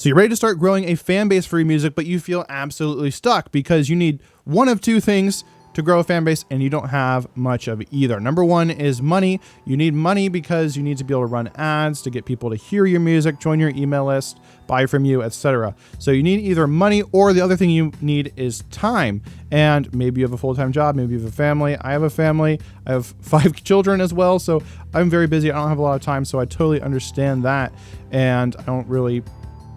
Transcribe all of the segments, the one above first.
So you're ready to start growing a fan base for your music, but you feel absolutely stuck because you need one of two things to grow a fan base and you don't have much of either. Number one is money. You need money because you need to be able to run ads to get people to hear your music, join your email list, buy from you, etc. So you need either money, or the other thing you need is time. And maybe you have a full-time job, maybe you have a family. I have a family. I have 5 children as well, so I'm very busy. I don't have a lot of time, so I totally understand that. And I don't really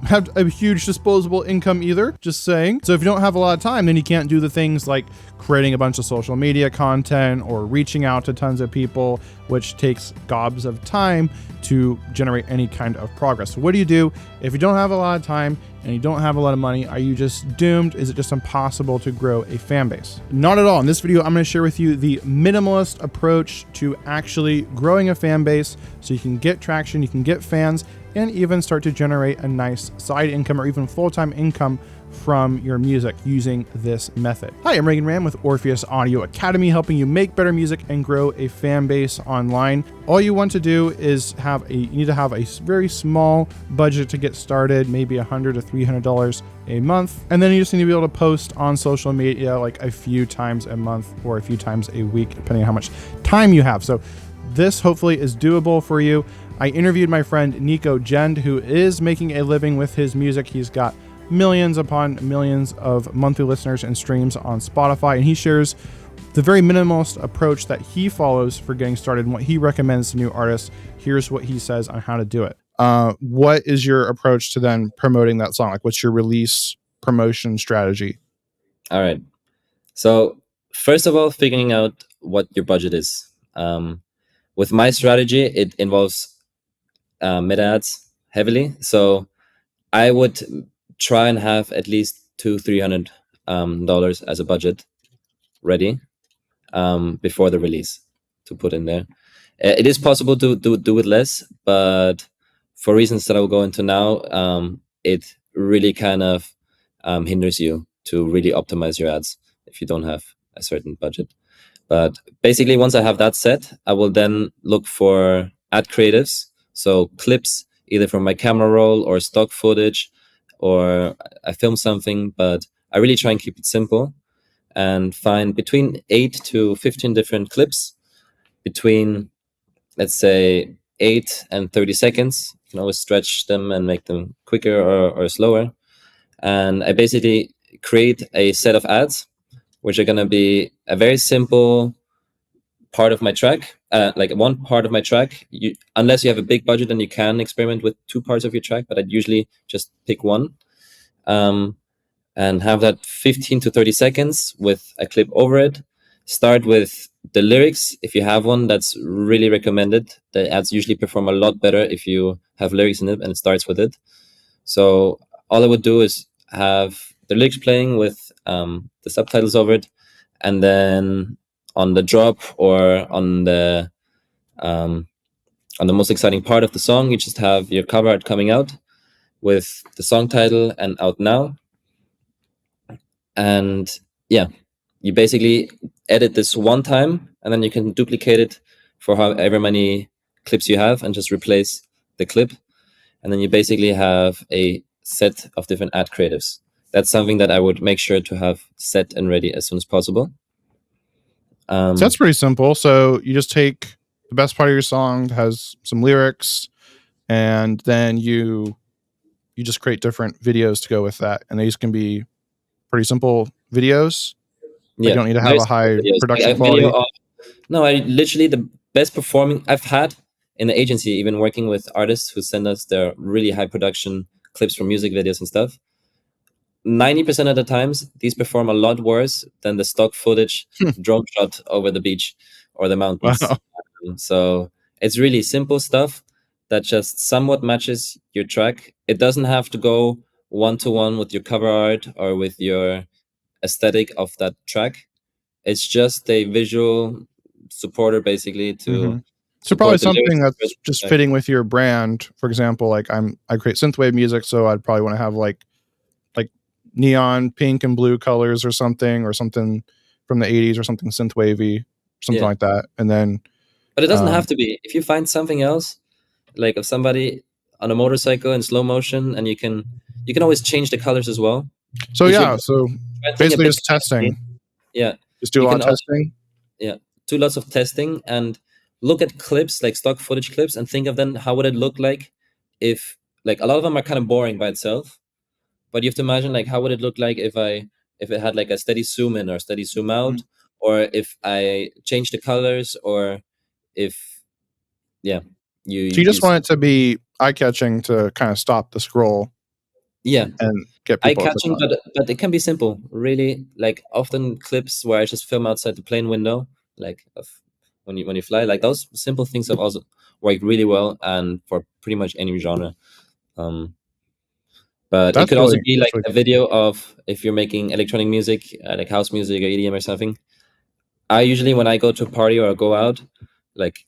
have a huge disposable income either, just saying. So if you don't have a lot of time, then you can't do the things like creating a bunch of social media content or reaching out to tons of people, which takes gobs of time to generate any kind of progress. So what do you do if you don't have a lot of time and you don't have a lot of money? Are you just doomed? Is it just impossible to grow a fan base? Not at all. In this video, I'm going to share with you the minimalist approach to actually growing a fan base so you can get traction, you can get fans, and even start to generate a nice side income or even full-time income from your music using this method. Hi, I'm Reagan Ram with Orpheus Audio Academy, helping you make better music and grow a fan base online. All you want to do is you need to have a very small budget to get started, maybe $100 to $300 a month. And then you just need to be able to post on social media like a few times a month or a few times a week, depending on how much time you have. So this hopefully is doable for you. I interviewed my friend Nico Jend, who is making a living with his music. He's got millions upon millions of monthly listeners and streams on Spotify, and he shares the very minimalist approach that he follows for getting started and what he recommends to new artists. Here's what he says on how to do it. What is your approach to then promoting that song? Like, what's your release promotion strategy? All right. So first of all, figuring out what your budget is. With my strategy, it involves meta ads heavily. So I would try and have at least $200-300 as a budget ready before the release to put in there. It is possible to do with less, but for reasons that I will go into now, it really kind of hinders you to really optimize your ads if you don't have a certain budget. But basically, once I have that set, I will then look for ad creatives. So clips, either from my camera roll or stock footage, or I film something, but I really try and keep it simple and find between 8 to 15 different clips between, let's say, 8 and 30 seconds. You can always stretch them and make them quicker or slower. And I basically create a set of ads, which are going to be a very simple part of my track, like one part of my track. Unless you have a big budget, then you can experiment with 2 parts of your track, but I'd usually just pick one and have that 15 to 30 seconds with a clip over it. Start with the lyrics. If you have one, that's really recommended. The ads usually perform a lot better if you have lyrics in it and it starts with it. So all I would do is have the lyrics playing with the subtitles over it, and then on the drop or on the most exciting part of the song, you just have your cover art coming out with the song title and out now. And yeah, you basically edit this one time, and then you can duplicate it for however many clips you have and just replace the clip. And then you basically have a set of different ad creatives. That's something that I would make sure to have set and ready as soon as possible. So that's pretty simple. So you just take the best part of your song that has some lyrics, and then you just create different videos to go with that. And these can be pretty simple videos. Yeah, you don't need to have a high production quality. Literally the best performing I've had in the agency, even working with artists who send us their really high production clips from music videos and stuff. 90% of the times, these perform a lot worse than the stock footage drone shot over the beach or the mountains. Wow. So it's really simple stuff that just somewhat matches your track. It doesn't have to go one-to-one with your cover art or with your aesthetic of that track. It's just a visual supporter, basically, to So probably something that's just fitting with your brand. For example, like I create synthwave music, so I'd probably want to have like neon pink and blue colors or something from the 80s or something synthwavy, something like that. And then but it doesn't have to be. If you find something else, like of somebody on a motorcycle in slow motion, and you can you can always change the colors as well. So If yeah, you're so trying a basically bit just fancy, testing. yeah, Just do a you lot can of also, testing. yeah, do lots of testing and look at clips, like stock footage clips, and think of then how would it look like if, like, a lot of them are kind of boring by itself, but you have to imagine, like, how would it look like if it had like a steady zoom in or steady zoom out, or if I change the colors, or if, yeah, you So you just use, want it to be eye-catching to kind of stop the scroll yeah, and get eye people to click catching, on it. but it can be simple, really. Like, often clips where I just film outside the plane window, like of when you fly, like those simple things have also worked really well and for pretty much any genre. Um, but it That's could also really be that's like really a cool. video of if you're making electronic music, like house music or EDM or something. I usually, when I go to a party or go out, like,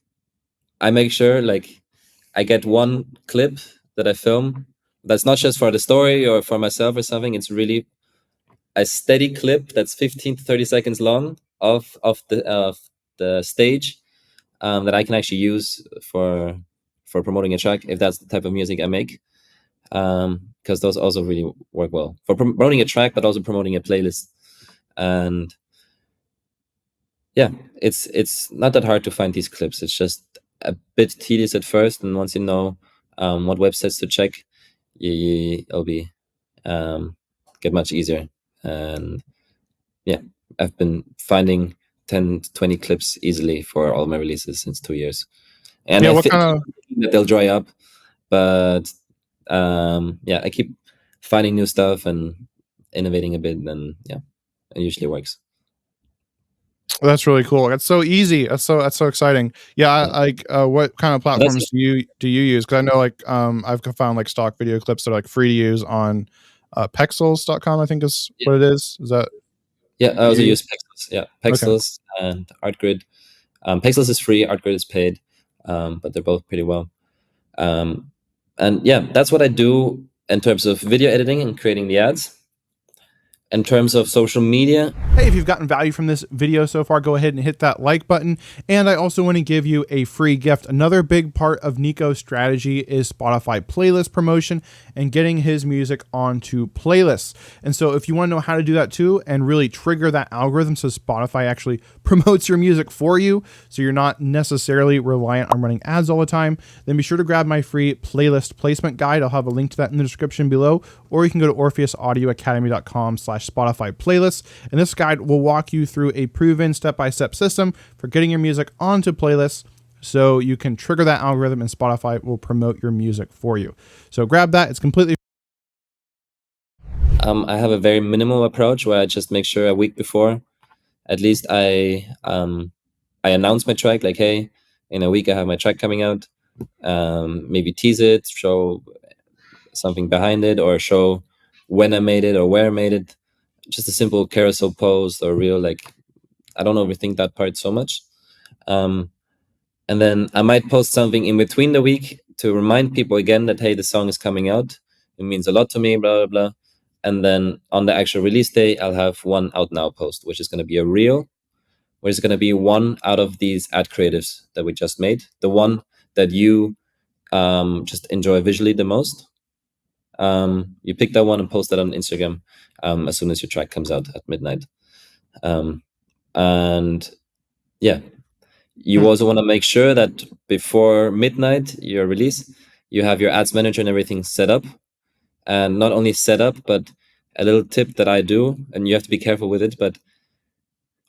I make sure, like, I get one clip that I film that's not just for the story or for myself or something. It's really a steady clip that's 15 to 30 seconds long of the stage, that I can actually use for promoting a track if that's the type of music I make. Because those also really work well for promoting a track, but also promoting a playlist. And yeah, it's not that hard to find these clips. It's just a bit tedious at first, and once you know what websites to check, it'll be get much easier. And yeah, I've been finding 10 to 20 clips easily for all my releases since 2 years, and Yeah, I what keep kind of thinking that they'll dry up, but yeah, I keep finding new stuff and innovating a bit, and yeah, it usually works. That's really cool. That's so easy. That's so exciting. Yeah, Yeah. like what kind of But that's platforms do you use? Because I know like I've found like stock video clips that are like free to use on pexels.com, I think is yeah, what it is. Is that yeah, I what also you use? use Pexels. Yeah, Okay. Pexels and ArtGrid. Pexels is free, ArtGrid is paid, but they're both pretty well. Um, and yeah, that's what I do in terms of video editing and creating the ads. In terms of social media, Hey, if you've gotten value from this video so far, go ahead and hit that like button. And I also want to give you a free gift. Another big part of Nico's strategy is Spotify playlist promotion and getting his music onto playlists. And so if you want to know how to do that too and really trigger that algorithm so Spotify actually promotes your music for you, so you're not necessarily reliant on running ads all the time, then be sure to grab my free playlist placement guide. I'll have a link to that in the description below, or you can go to orpheusaudioacademy.com/Spotify playlists. And this guide will walk you through a proven step-by-step system for getting your music onto playlists so you can trigger that algorithm and Spotify will promote your music for you. So grab that. It's completely I have a very minimal approach where I just make sure a week before, at least I announce my track, like, hey, in a week I have my track coming out. Maybe tease it, show something behind it, or show when I made it or where I made it. Just a simple carousel post or reel. Like, I don't overthink that part so much. And then I might post something in between the week to remind people again that, hey, the song is coming out. It means a lot to me, blah, blah, blah. And then on the actual release day, I'll have one out now post, which is going to be a reel, where it's going to be one out of these ad creatives that we just made, the one that you just enjoy visually the most. You pick that one and post that on Instagram as soon as your track comes out at midnight. And yeah, you also want to make sure that before midnight, your release, you have your ads manager and everything set up. And not only set up, but a little tip that I do, and you have to be careful with it, but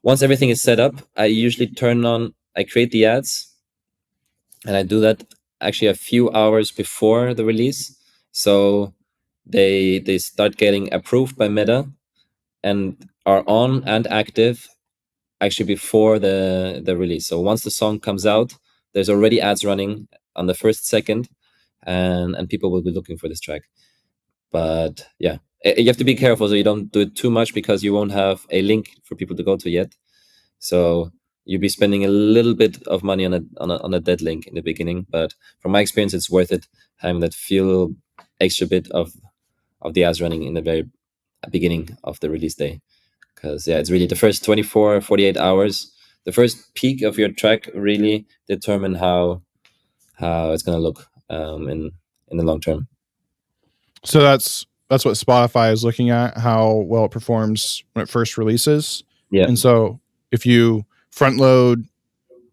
once everything is set up, I usually I create the ads, and I do that actually a few hours before the release. So they start getting approved by Meta and are on and active actually before the release. So once the song comes out, there's already ads running on the first second, and people will be looking for this track. But yeah, you have to be careful so you don't do it too much, because you won't have a link for people to go to yet. So you'll be spending a little bit of money on a dead link in the beginning. But from my experience, it's worth it, having that few extra bit of the ads running in the very beginning of the release day. Because yeah, it's really the first 24, 48 hours, the first peak of your track really determine how it's gonna look in the long term. so that's what Spotify is looking at, how well it performs when it first releases. Yeah. And so if you front load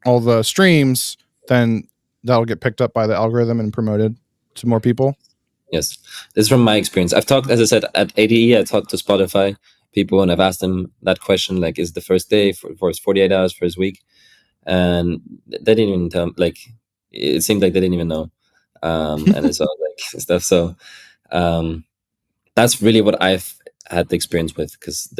all the streams, then that'll get picked up by the algorithm and promoted to more people. Yes, this is from my experience. I've talked, as I said, at ADE, I talked to Spotify people and I've asked them that question, like, is the first day for his 48 hours for his week? And they didn't even tell, like, it seemed like they didn't even know. And it's all like stuff. So that's really what I've had the experience with, because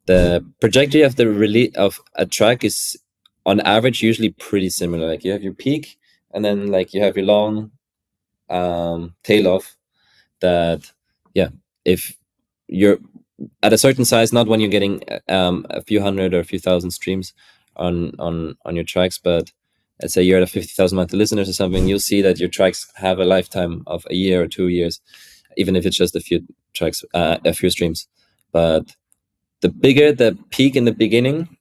the trajectory of the release of a track is on average usually pretty similar. Like you have your peak and then like you have your long tail off that, yeah, if you're at a certain size, not when you're getting a few hundred or a few thousand streams on your tracks, but let's say you're at a 50,000 monthly listeners or something, you'll see that your tracks have a lifetime of a year or 2 years, even if it's just a few tracks, a few streams. But the bigger the peak in the beginning,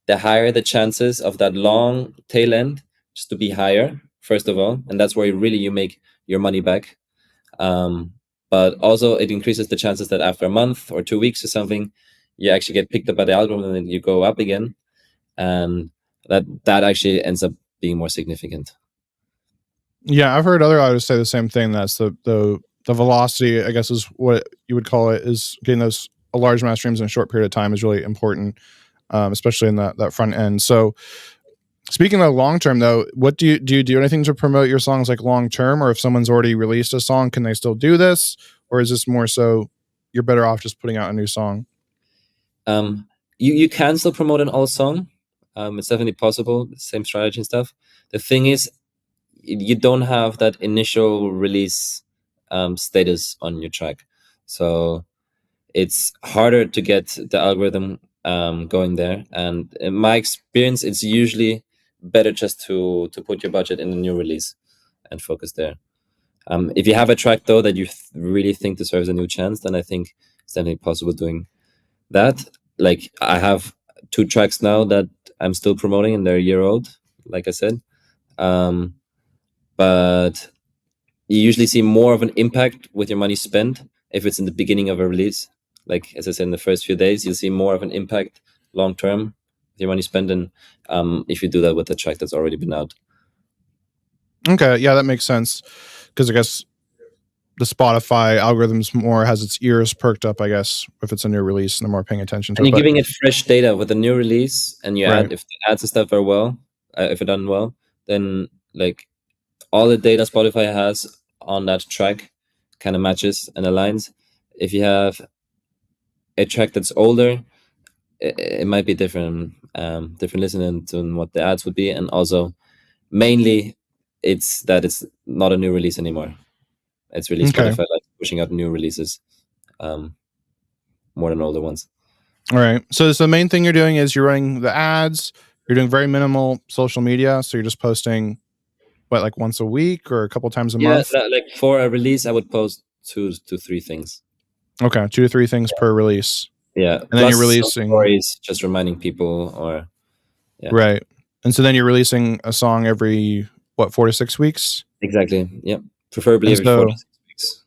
the higher the chances of that long tail end just to be higher, first of all, and that's where really you make your money back. But also it increases the chances that after a month or 2 weeks or something, you actually get picked up by the algorithm and then you go up again, and that actually ends up being more significant. Yeah, I've heard other artists say the same thing. That's the velocity, I guess, is what you would call it, is getting those a large amount of streams in a short period of time is really important, especially in that front end. So speaking of long term, though, what do you do anything to promote your songs like long term, or if someone's already released a song, can they still do this, or is this more so you're better off just putting out a new song? You can still promote an old song. It's definitely possible. Same strategy and stuff. The thing is, you don't have that initial release status on your track, so it's harder to get the algorithm going there. And in my experience, it's usually better just to put your budget in a new release and focus there. If you have a track though that you really think deserves a new chance, then I think it's definitely possible doing that. Like I have 2 tracks now that I'm still promoting and they're a year old, like I said. But you usually see more of an impact with your money spent if it's in the beginning of a release. Like as I said, in the first few days, you'll see more of an impact long term with your money spent than if you do that with a track that's already been out. Okay, yeah, that makes sense, because I guess the Spotify algorithms more has its ears perked up, I guess, if it's a new release and they're more paying attention to And it. you're But giving it fresh data with a new release, and you right. add, if the ads and stuff are well, if they're done well, then like all the data Spotify has on that track kind of matches and aligns. If you have a track that's older, it might be different, different listening to what the ads would be, and also mainly it's that it's not a new release anymore. It's really Okay. Spotify like pushing out new releases more than older ones. All right. So the main thing you're doing is you're running the ads. You're doing very minimal social media. So you're just posting, what, like once a week or a couple times a month? Like for a release, I would post 2 to 3 things. Okay, 2 to 3 things per release. Yeah, and then you're releasing stories, just reminding people, or right. And so then you're releasing a song every 4 to 6 weeks? Exactly. Yep. Preferably every 4 to 6 weeks.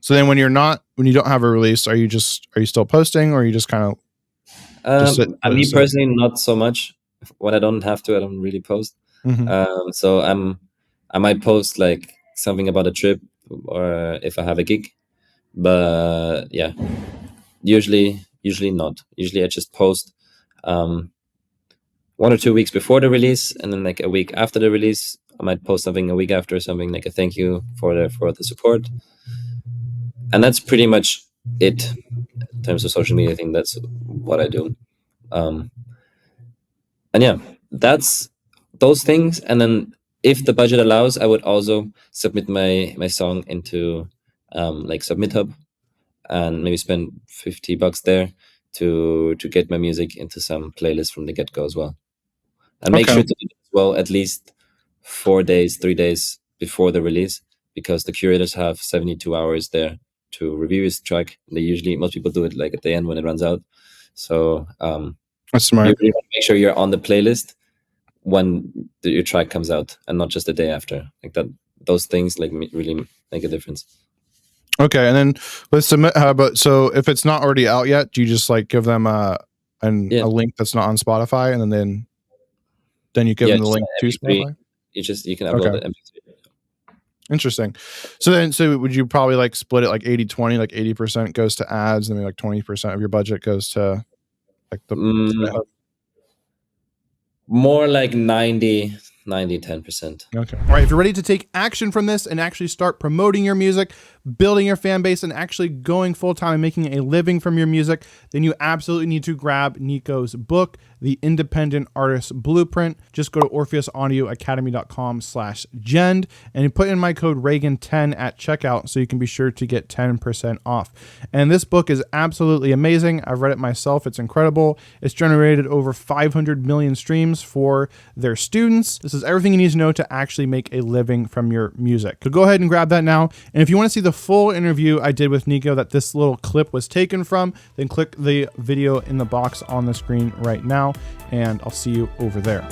So then when you don't have a release, are you still posting, or are you just kind of me personally, not so much. When I don't have to, I don't really post. Mm-hmm. So I might post like something about a trip, or if I have a gig, but yeah, usually not. Usually I just post 1 or 2 weeks before the release, and then like a week after the release, I might post something a week after, something like a thank you for the support. And that's pretty much it in terms of social media. I think that's what I do. And yeah, that's those things. And then if the budget allows, I would also submit my song into like Submit Hub, and maybe spend $50 there to get my music into some playlists from the get-go as well. And make sure to do it as well at least 4 days, 3 days before the release, because the curators have 72 hours there to review his track. Most people do it like at the end when it runs out. So that's smart. you really want to make sure you're on the playlist when your track comes out, and not just the day after. Like that, those things like really make a difference. Okay, and then let's submit. But so if it's not already out yet, do you just like give them a link that's not on Spotify, and then you give them the just link an to MP3. Spotify? You can upload Okay, the MP3. interesting. So would you probably like split it like 80-20, like 80% goes to ads, and then like 20% of your budget goes to like the Mm, more like 10%. Okay. All right. If you're ready to take action from this and actually start promoting your music, building your fan base, and actually going full time and making a living from your music, then you absolutely need to grab Nico's book, The Independent Artist Blueprint. Just go to orpheusaudioacademy.com/gend and you put in my code Reagan10 at checkout so you can be sure to get 10% off. And this book is absolutely amazing. I've read it myself. It's incredible. It's generated over 500 million streams for their students. This is everything you need to know to actually make a living from your music. So go ahead and grab that now. And if you want to see the full interview I did with Nico that this little clip was taken from, then click the video in the box on the screen right now, and I'll see you over there.